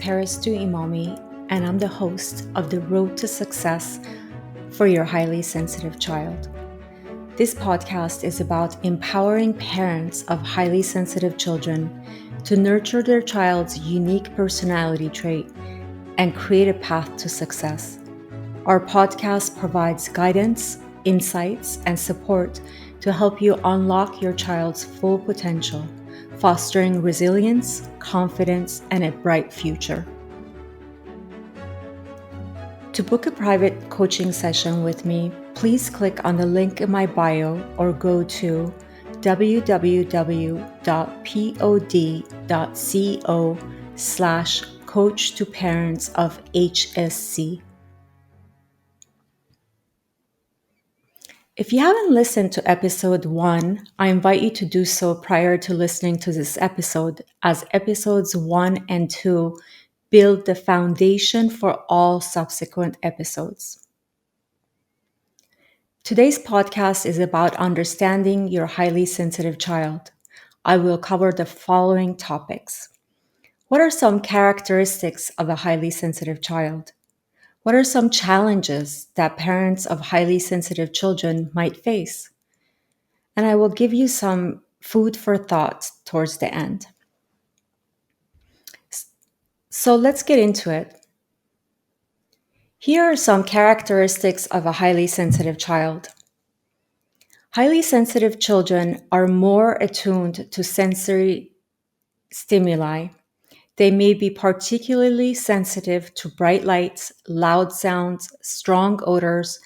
Karistu Imami, and I'm the host of The Road to Success for Your Highly Sensitive Child. This podcast is about empowering parents of highly sensitive children to nurture their child's unique personality trait and create a path to success. Our podcast provides guidance, insights, and support to help you unlock your child's full potential, fostering resilience, confidence, and a bright future. To book a private coaching session with me, please click on the link in my bio or go to www.pod.co/coach to parents of HSC. If you haven't listened to episode 1, I invite you to do so prior to listening to this episode, as episodes 1 and 2 build the foundation for all subsequent episodes. Today's podcast is about understanding your highly sensitive child. I will cover the following topics. What are some characteristics of a highly sensitive child? What are some challenges that parents of highly sensitive children might face? And I will give you some food for thought towards the end. So let's get into it. Here are some characteristics of a highly sensitive child. Highly sensitive children are more attuned to sensory stimuli. They may be particularly sensitive to bright lights, loud sounds, strong odors,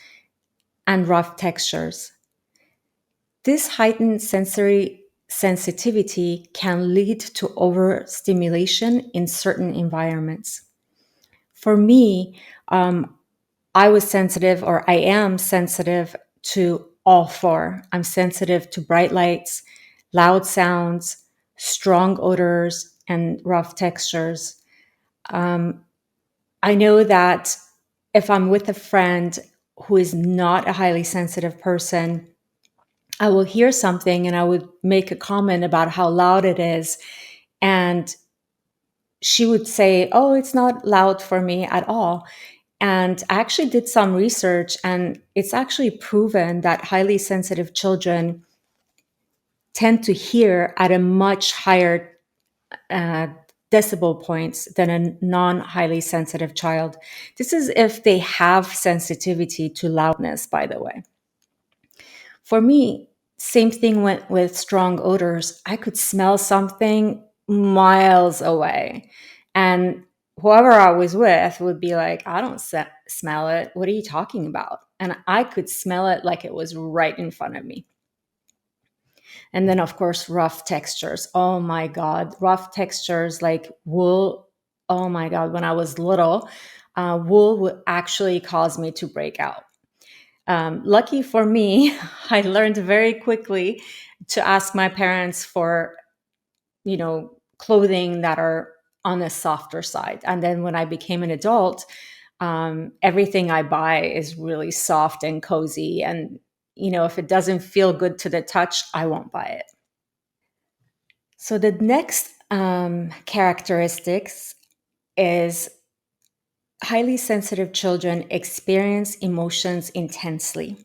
and rough textures. This heightened sensory sensitivity can lead to overstimulation in certain environments. For me, I was sensitive, or I am sensitive to all four. I'm sensitive to bright lights, loud sounds, strong odors, and rough textures. I know that if I'm with a friend who is not a highly sensitive person, I will hear something and I would make a comment about how loud it is. And she would say, "Oh, it's not loud for me at all." And I actually did some research, and it's actually proven that highly sensitive children tend to hear at a much higher decibel points than a non-highly sensitive child. This is if they have sensitivity to loudness, by the way. For me, same thing went with strong odors. I could smell something miles away. And whoever I was with would be like, "I don't smell it. What are you talking about?" And I could smell it like it was right in front of me. And then, of course, rough textures. Oh my God, rough textures like wool. Oh my God, when I was little, wool would actually cause me to break out. Lucky for me, I learned very quickly to ask my parents for, clothing that are on the softer side. And then when I became an adult, everything I buy is really soft and cozy. And, if it doesn't feel good to the touch, I won't buy it. So the next characteristics is highly sensitive children experience emotions intensely.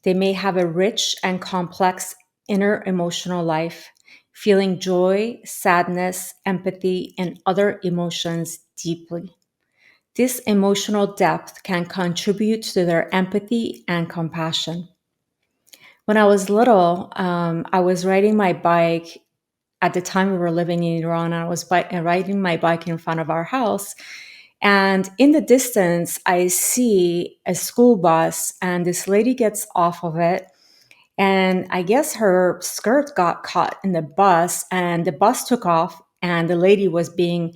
They may have a rich and complex inner emotional life, feeling joy, sadness, empathy, and other emotions deeply. This emotional depth can contribute to their empathy and compassion. When I was little, I was riding my bike. At the time we were living in Iran, I was riding my bike in front of our house. And in the distance, I see a school bus, and this lady gets off of it. And I guess her skirt got caught in the bus, and the bus took off, and the lady was being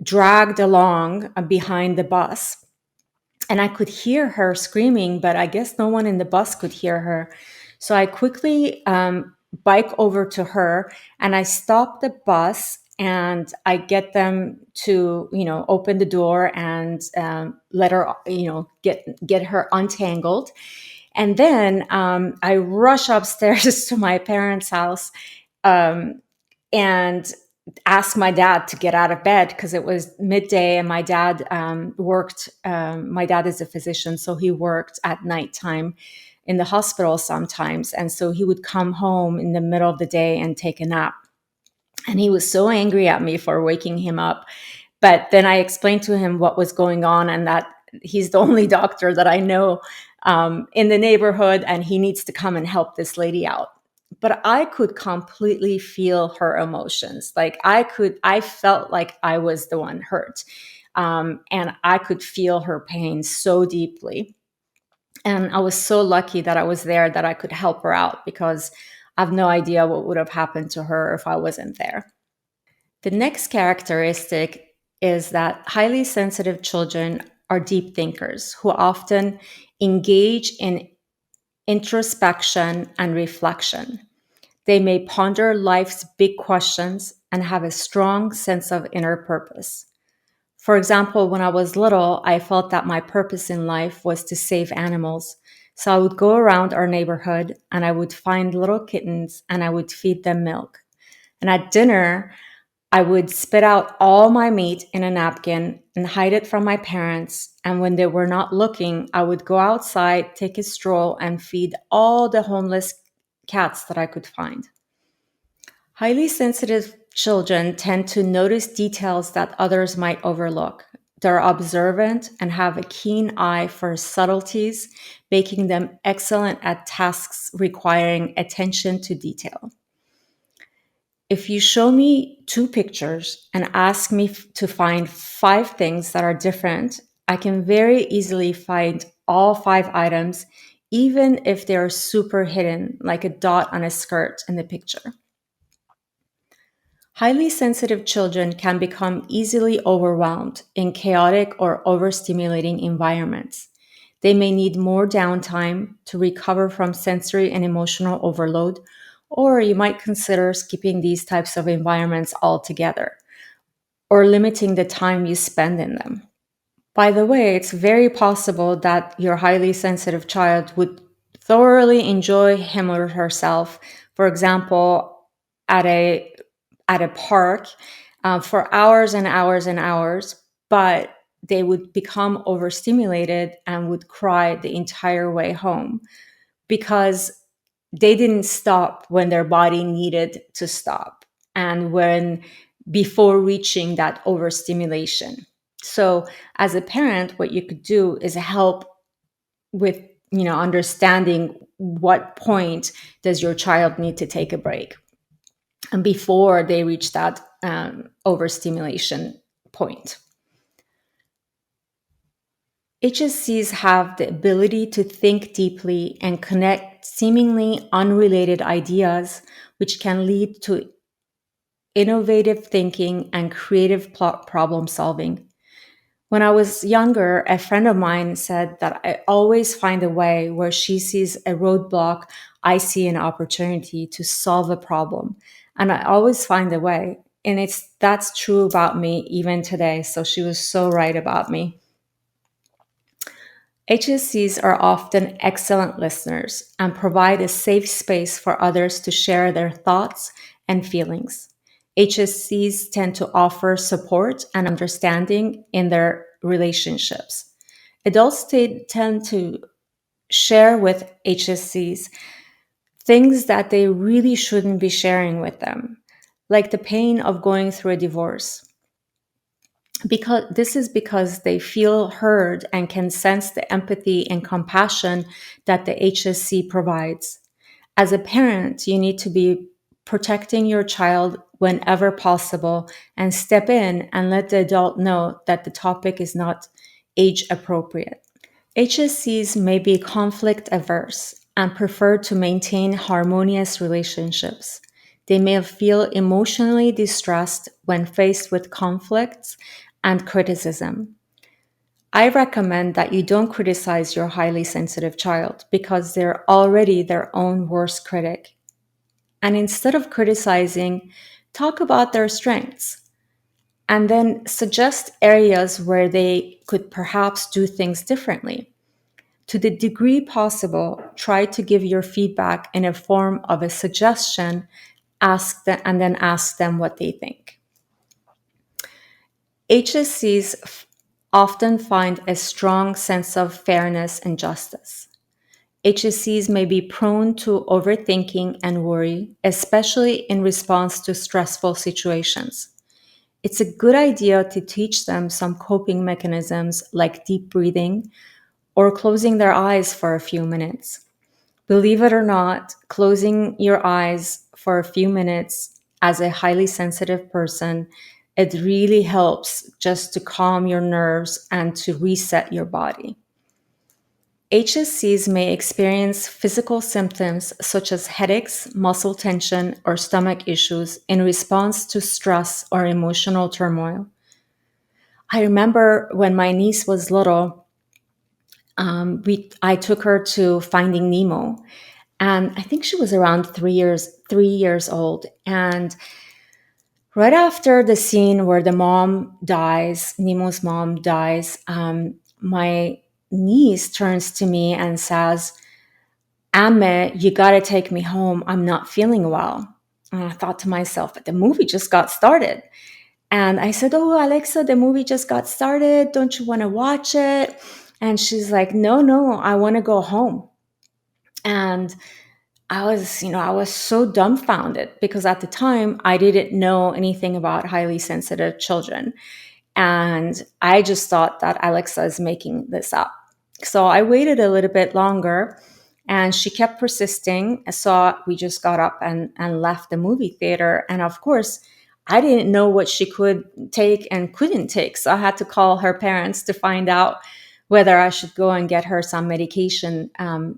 dragged along behind the bus. And I could hear her screaming, but I guess no one in the bus could hear her. So I quickly bike over to her, and I stop the bus, and I get them to, open the door and let her, get her untangled. And then I rush upstairs to my parents' house, and ask my dad to get out of bed because it was midday, and my dad worked. My dad is a physician, so he worked at nighttime in the hospital sometimes. And so he would come home in the middle of the day and take a nap. And he was so angry at me for waking him up. But then I explained to him what was going on and that he's the only doctor that I know in the neighborhood, and he needs to come and help this lady out. But I could completely feel her emotions. Like I felt like I was the one hurt. And I could feel her pain so deeply. And I was so lucky that I was there, that I could help her out, because I have no idea what would have happened to her if I wasn't there. The next characteristic is that highly sensitive children are deep thinkers who often engage in introspection and reflection. They may ponder life's big questions and have a strong sense of inner purpose. For example, when I was little, I felt that my purpose in life was to save animals. So I would go around our neighborhood and I would find little kittens and I would feed them milk. And at dinner, I would spit out all my meat in a napkin and hide it from my parents. And when they were not looking, I would go outside, take a stroll, and feed all the homeless cats that I could find. Highly sensitive children tend to notice details that others might overlook. They're observant and have a keen eye for subtleties, making them excellent at tasks requiring attention to detail. If you show me two pictures and ask me to find five things that are different, I can very easily find all five items, even if they're super hidden, like a dot on a skirt in the picture. Highly sensitive children can become easily overwhelmed in chaotic or overstimulating environments. They may need more downtime to recover from sensory and emotional overload, or you might consider skipping these types of environments altogether or limiting the time you spend in them. By the way, it's very possible that your highly sensitive child would thoroughly enjoy him or herself, for example, at a park for hours and hours and hours, but they would become overstimulated and would cry the entire way home because they didn't stop when their body needed to stop and when before reaching that overstimulation. So as a parent, what you could do is help with understanding what point does your child need to take a break, and before they reach that overstimulation point. HSCs have the ability to think deeply and connect seemingly unrelated ideas, which can lead to innovative thinking and creative problem solving. When I was younger, a friend of mine said that I always find a way where she sees a roadblock, I see an opportunity to solve a problem. And I always find a way. And that's true about me even today. So she was so right about me. HSCs are often excellent listeners and provide a safe space for others to share their thoughts and feelings. HSCs tend to offer support and understanding in their relationships. Adults tend to share with HSCs things that they really shouldn't be sharing with them, like the pain of going through a divorce. Because they feel heard and can sense the empathy and compassion that the HSC provides. As a parent, you need to be protecting your child whenever possible and step in and let the adult know that the topic is not age appropriate. HSCs may be conflict averse and prefer to maintain harmonious relationships. They may feel emotionally distressed when faced with conflicts and criticism. I recommend that you don't criticize your highly sensitive child because they're already their own worst critic. And instead of criticizing, talk about their strengths and then suggest areas where they could perhaps do things differently. To the degree possible, try to give your feedback in a form of a suggestion, and then ask them what they think. HSCs often find a strong sense of fairness and justice. HSCs may be prone to overthinking and worry, especially in response to stressful situations. It's a good idea to teach them some coping mechanisms like deep breathing or closing their eyes for a few minutes. Believe it or not, closing your eyes for a few minutes as a highly sensitive person, it really helps just to calm your nerves and to reset your body. HSCs may experience physical symptoms such as headaches, muscle tension, or stomach issues in response to stress or emotional turmoil. I remember when my niece was little, I took her to Finding Nemo, and I think she was around 3 years old. And right after the scene where the mom dies, Nemo's mom dies, my niece turns to me and says, "Amme, you gotta take me home. I'm not feeling well." And I thought to myself, but the movie just got started. And I said, "Oh, Alexa, the movie just got started. Don't you want to watch it?" And she's like, "No, no, I want to go home." And I was so dumbfounded because at the time I didn't know anything about highly sensitive children. And I just thought that Alexa is making this up. So I waited a little bit longer and she kept persisting. So we just got up and left the movie theater. And of course, I didn't know what she could take and couldn't take. So I had to call her parents to find out whether I should go and get her some medication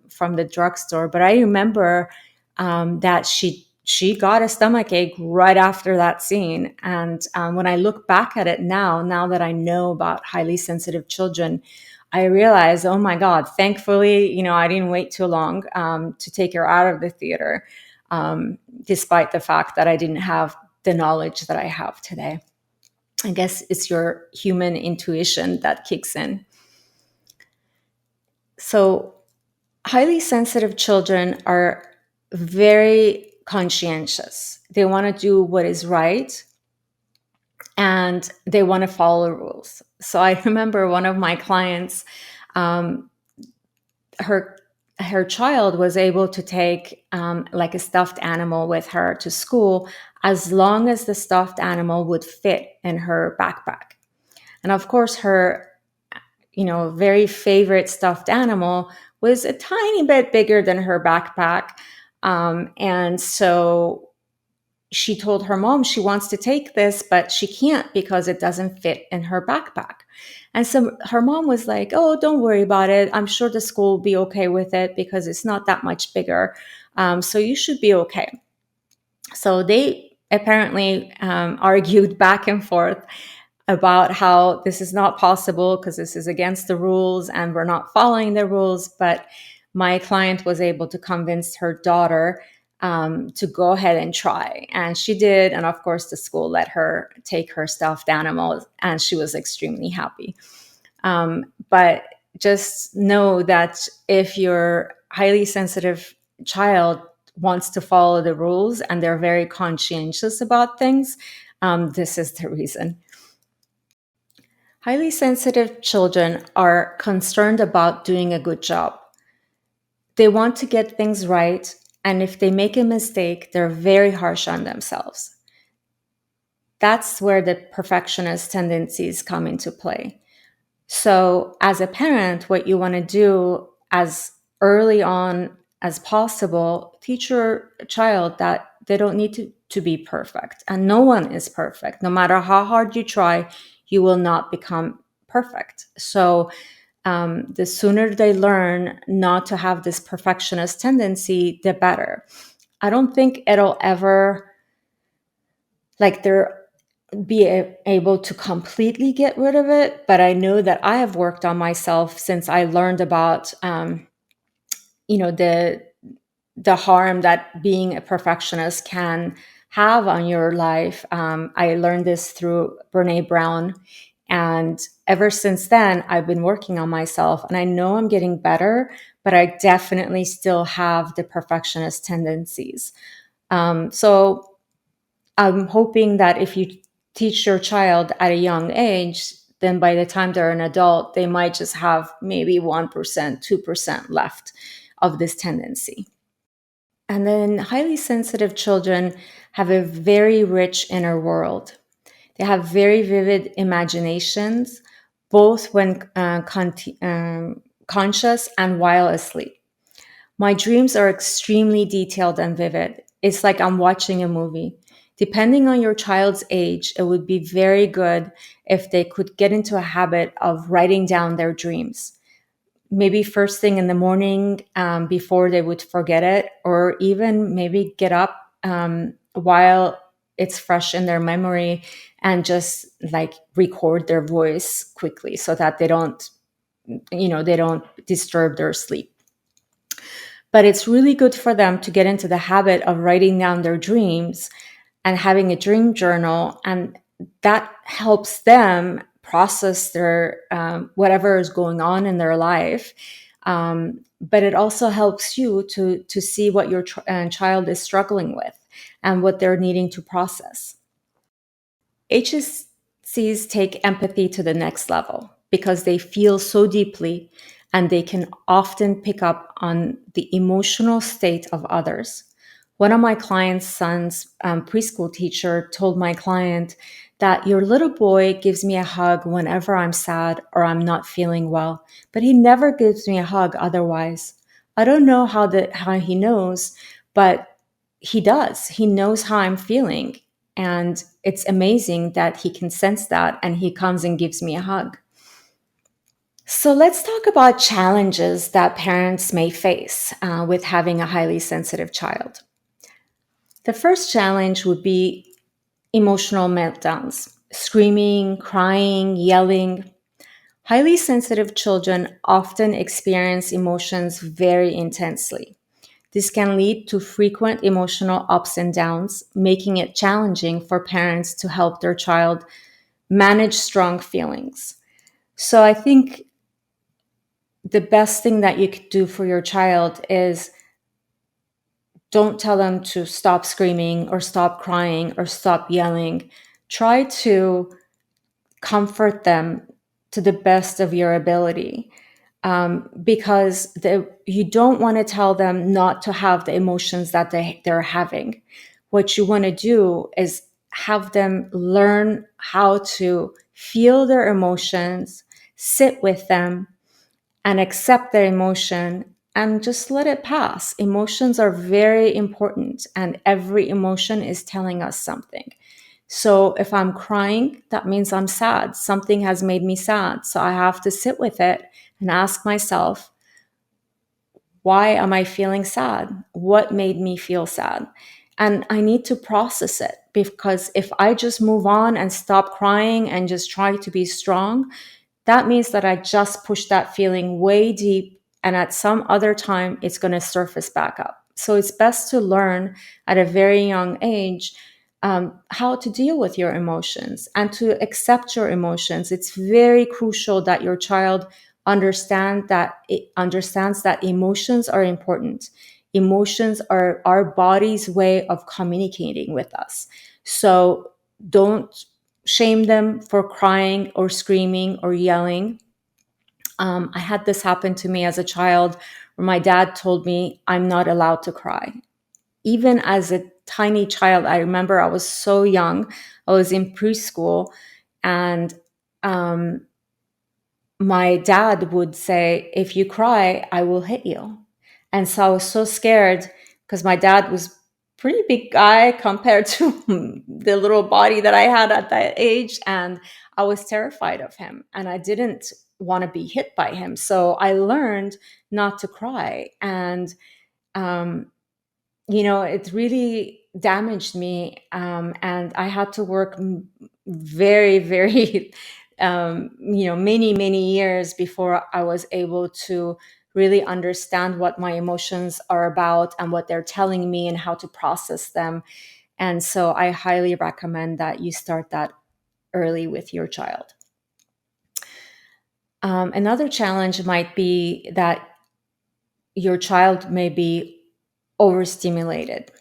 from the drugstore. But I remember that she got a stomach ache right after that scene. And when I look back at it now that I know about highly sensitive children, I realize, oh my God, thankfully, I didn't wait too long to take her out of the theater, despite the fact that I didn't have the knowledge that I have today. I guess it's your human intuition that kicks in. So, highly sensitive children are very conscientious. They want to do what is right and they want to follow rules. So I remember one of my clients, um, her child was able to take like a stuffed animal with her to school as long as the stuffed animal would fit in her backpack. And of course, her very favorite stuffed animal was a tiny bit bigger than her backpack. And so she told her mom she wants to take this, but she can't because it doesn't fit in her backpack. And so her mom was like, "Oh, don't worry about it. I'm sure the school will be okay with it because it's not that much bigger. So you should be okay." So they apparently argued back and forth about how this is not possible because this is against the rules and we're not following the rules. But my client was able to convince her daughter to go ahead and try. And she did. And of course, the school let her take her stuffed animal and she was extremely happy. But just know that if your highly sensitive child wants to follow the rules and they're very conscientious about things, this is the reason. Highly sensitive children are concerned about doing a good job. They want to get things right, and if they make a mistake, they're very harsh on themselves. That's where the perfectionist tendencies come into play. So, as a parent, what you want to do as early on as possible, teach your child that they don't need to be perfect. And no one is perfect. No matter how hard you try, you will not become perfect. So, the sooner they learn not to have this perfectionist tendency, the better. I don't think it'll ever, like, they're able to completely get rid of it, but I know that I have worked on myself since I learned about the harm that being a perfectionist can have on your life. I learned this through Brene Brown, and ever since then I've been working on myself, and I know I'm getting better, but I definitely still have the perfectionist tendencies. So I'm hoping that if you teach your child at a young age, then by the time they're an adult, they might just have maybe 1%, 2% left of this tendency. And then highly sensitive children have a very rich inner world. They have very vivid imaginations, both when conscious and while asleep. My dreams are extremely detailed and vivid. It's like I'm watching a movie. Depending on your child's age, it would be very good if they could get into a habit of writing down their dreams. Maybe first thing in the morning, before they would forget it, or even maybe get up while it's fresh in their memory and just like record their voice quickly so that they don't disturb their sleep. But it's really good for them to get into the habit of writing down their dreams and having a dream journal. And that helps them process their whatever is going on in their life. But it also helps you to see what your child is struggling with and what they're needing to process. HSCs take empathy to the next level because they feel so deeply and they can often pick up on the emotional state of others. One of my client's son's preschool teacher told my client that your little boy gives me a hug whenever I'm sad or I'm not feeling well, but he never gives me a hug otherwise. I don't know how he knows, but he does. He knows how I'm feeling. And it's amazing that he can sense that and he comes and gives me a hug. So let's talk about challenges that parents may face with having a highly sensitive child. The first challenge would be emotional meltdowns, screaming, crying, yelling. Highly sensitive children often experience emotions very intensely. This can lead to frequent emotional ups and downs, making it challenging for parents to help their child manage strong feelings. So I think the best thing that you could do for your child is don't tell them to stop screaming or stop crying or stop yelling. Try to comfort them to the best of your ability. Because you don't want to tell them not to have the emotions that they're having. What you want to do is have them learn how to feel their emotions, sit with them, and accept their emotion and just let it pass. Emotions are very important, and every emotion is telling us something. So if I'm crying, that means I'm sad. Something has made me sad. So I have to sit with it and ask myself, why am I feeling sad? What made me feel sad? And I need to process it, because if I just move on and stop crying and just try to be strong, that means that I just pushed that feeling way deep, and at some other time, it's going to surface back up. So it's best to learn at a very young age how to deal with your emotions and to accept your emotions. It's very crucial that your child understands that emotions are important. Emotions are our body's way of communicating with us. So don't shame them for crying or screaming or yelling. I had this happen to me as a child where my dad told me I'm not allowed to cry. Even as a tiny child, I remember I was so young. I was in preschool, and um, my dad would say, if you cry, I will hit you. And so I was so scared because my dad was pretty big guy compared to the little body that I had at that age. And I was terrified of him and I didn't want to be hit by him. So I learned not to cry. And um, it really damaged me. And I had to work very, very, many, many years before I was able to really understand what my emotions are about and what they're telling me and how to process them. And so I highly recommend that you start that early with your child. Another challenge might be that your child may be overstimulated.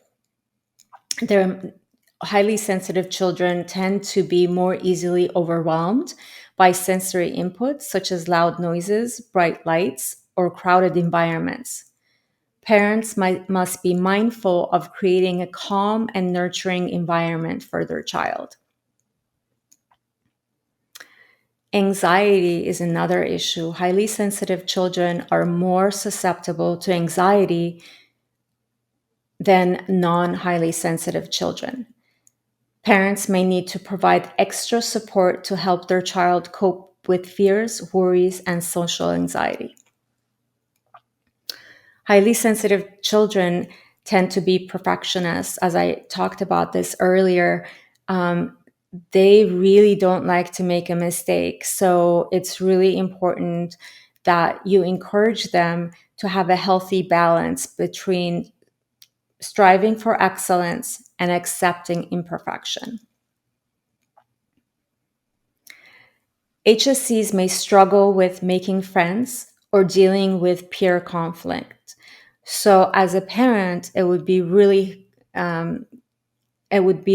There, Highly sensitive children tend to be more easily overwhelmed by sensory inputs such as loud noises, bright lights, or crowded environments. Parents must be mindful of creating a calm and nurturing environment for their child. Anxiety is another issue. Highly sensitive children are more susceptible to anxiety than non highly sensitive children. Parents may need to provide extra support to help their child cope with fears, worries, and social anxiety. Highly sensitive children tend to be perfectionists, as I talked about this earlier. Um, they really don't like to make a mistake. So it's really important that you encourage them to have a healthy balance between striving for excellence and accepting imperfection. HSCs may struggle with making friends or dealing with peer conflict. So, as a parent, it would be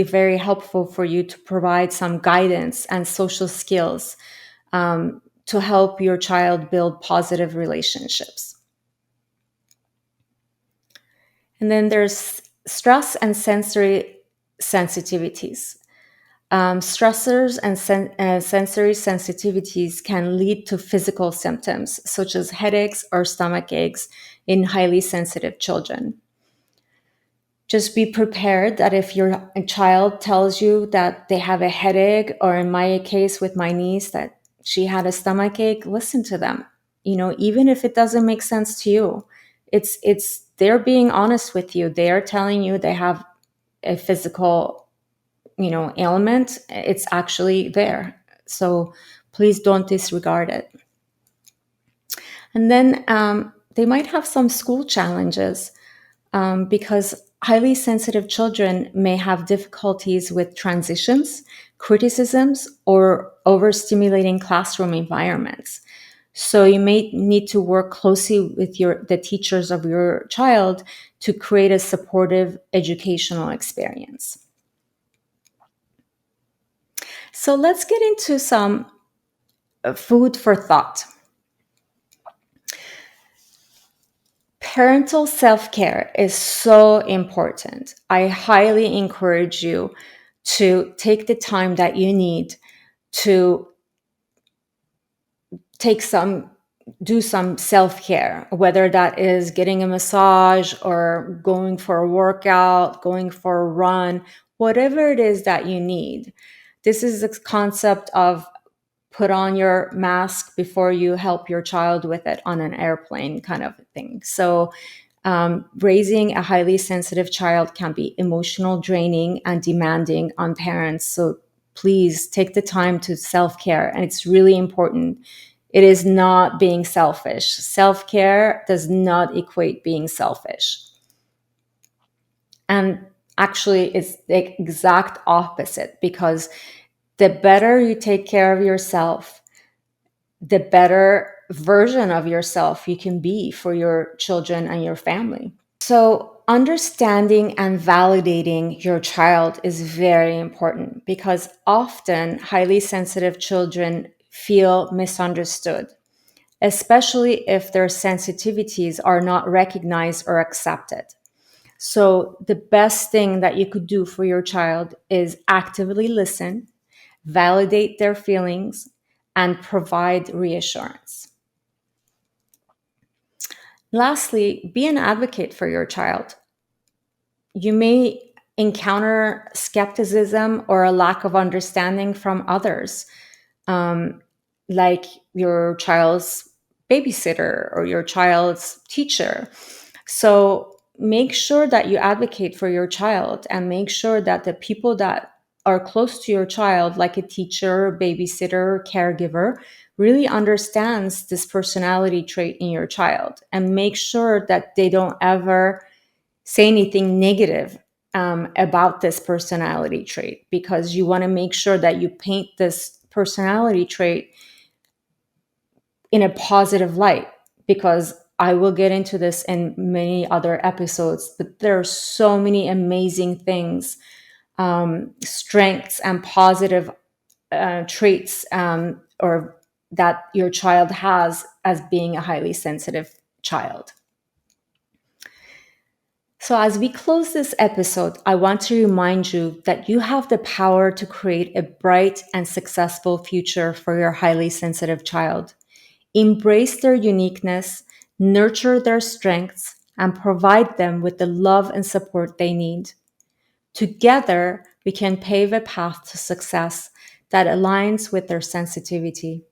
very helpful for you to provide some guidance and social skills to help your child build positive relationships. And then there's stress and sensory sensitivities. Stressors and sensory sensitivities can lead to physical symptoms such as headaches or stomach aches in highly sensitive children. Just be prepared that if your child tells you that they have a headache, or in my case with my niece, that she had a stomach ache, listen to them. Even if it doesn't make sense to you, it's they're being honest with you. They are telling you they have a physical ailment. It's actually there. So please don't disregard it. And then they might have some school challenges because highly sensitive children may have difficulties with transitions, criticisms, or overstimulating classroom environments. So you may need to work closely with the teachers of your child to create a supportive educational experience. So let's get into some food for thought. Parental self-care is so important. I highly encourage you to take the time that you need to do some self-care, whether that is getting a massage or going for a workout, going for a run, whatever it is that you need. This is the concept of put on your mask before you help your child with it on an airplane kind of thing. So raising a highly sensitive child can be emotional, draining, and demanding on parents. So please take the time to self-care, and it's really important. It is not being selfish. Self-care does not equate being selfish. And actually, it's the exact opposite, because the better you take care of yourself, the better version of yourself you can be for your children and your family. So, understanding and validating your child is very important, because often highly sensitive children feel misunderstood, especially if their sensitivities are not recognized or accepted. So, the best thing that you could do for your child is actively listen, validate their feelings, and provide reassurance. Lastly, be an advocate for your child. You may encounter skepticism or a lack of understanding from others, like your child's babysitter or your child's teacher. So make sure that you advocate for your child, and make sure that the people that are close to your child, like a teacher, babysitter, caregiver, really understands this personality trait in your child, and make sure that they don't ever say anything negative about this personality trait, because you want to make sure that you paint this personality trait in a positive light. Because I will get into this in many other episodes, but there are so many amazing things strengths and positive traits or that your child has as being a highly sensitive child. So, as we close this episode, I want to remind you that you have the power to create a bright and successful future for your highly sensitive child. Embrace their uniqueness, nurture their strengths, and provide them with the love and support they need. Together, we can pave a path to success that aligns with their sensitivity.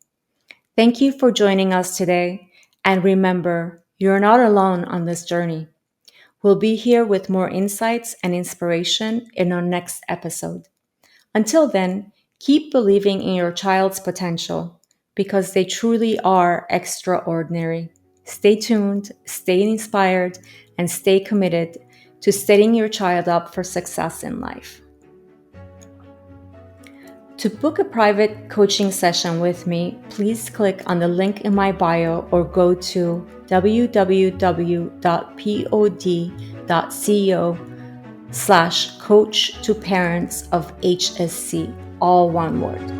Thank you for joining us today, and remember, you're not alone on this journey. We'll be here with more insights and inspiration in our next episode. Until then, keep believing in your child's potential because they truly are extraordinary. Stay tuned, stay inspired, and stay committed to setting your child up for success in life. To book a private coaching session with me, please click on the link in my bio or go to www.pod.co/coach to parents of HSC, all one word.